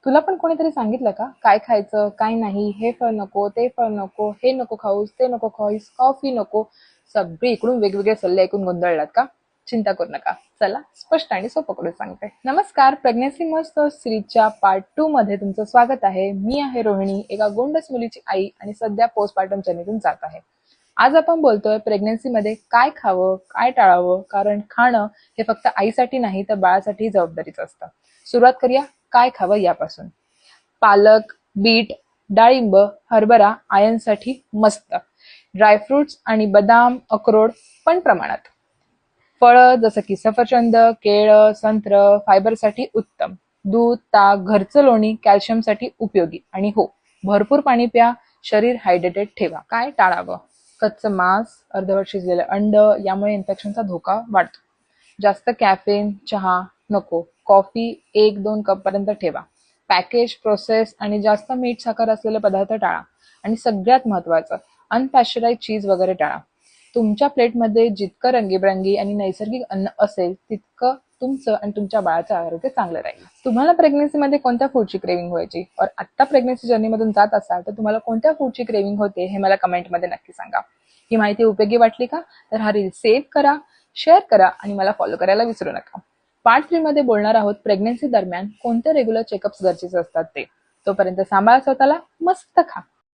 तुला पण कोणीतरी सांगितलं का काय खायचं काय नाही, हे फळ नको ते फळ नको, हे नको खाऊस ते नको खाऊस, कॉफी नको? सगळे इकडून वेगवेगळे सल्ले ऐकून गोंधळलात का? चिंता करू नका, चला स्पष्ट आणि सोपं करून सांगते. नमस्कार, प्रेग्नन्सी मस्त सिरीजच्या पार्ट 2 मध्ये तुमचं स्वागत आहे. मी आहे रोहिणी, एका गोंडस मुलीची आई आणि सध्या पोस्टपार्टम जर्नीतून जात आहे. आज आपण बोलतोय प्रेग्नन्सी मध्ये काय खावं काय टाळावं, कारण खाणं हे फक्त आईसाठी नाही तर बाळासाठी जबाबदारीचं असतं. सुरुवात करूया काय खावं यापासून. पालक, बीट, डाळिंब, हरभरा आयर्नसाठी मस्त. ड्रायफ्रुट्स आणि बदाम, अक्रोड पण प्रमाणात. फळं जसं की सफरचंद, केळं, संत्र फायबरसाठी उत्तम. दूध, ताक, घरचं लोणी कॅल्शियमसाठी उपयोगी. आणि हो, भरपूर पाणी प्या, शरीर हायड्रेटेड ठेवा. काय टाळावं? कच्चं मांस, अर्धवट शिजलेलं अंड यामुळे इन्फेक्शनचा धोका वाढतो. जास्त कॅफेन, चहा नको. कॉफी 1-2 कप पर्यंत ठेवा. पॅकेज, प्रोसेस आणि जास्त मीठ साखर असलेले पदार्थ टाळा. आणि सगळ्यात महत्त्वाचं, अनपॅश्चराइज चीज वगैरे टाळा. तुमच्या प्लेटमध्ये जितकं रंगीबेरंगी आणि नैसर्गिक अन्न असेल तितकं तुमचं आणि तुमच्या बाळाचं आरोग्य चांगलं राहील. तुम्हाला प्रेग्नन्सीमध्ये कोणत्या फूडची क्रेविंग व्हायची, और आत्ता प्रेग्नन्सी जर्नीमधून जात असाल तर तुम्हाला कोणत्या फूडची क्रेविंग होते हे मला कमेंटमध्ये नक्की सांगा. ही माहिती उपयोगी वाटली का? तर हा रील सेव्ह करा, शेअर करा आणि मला फॉलो करायला विसरू नका. पार्ट 3 मध्ये बोलणार आहोत प्रेग्नन्सी दरम्यान कोणते रेग्युलर चेकअप्स गरजेचे असतात ते. तोपर्यंत सांभाळा स्वतःला, मस्त खा.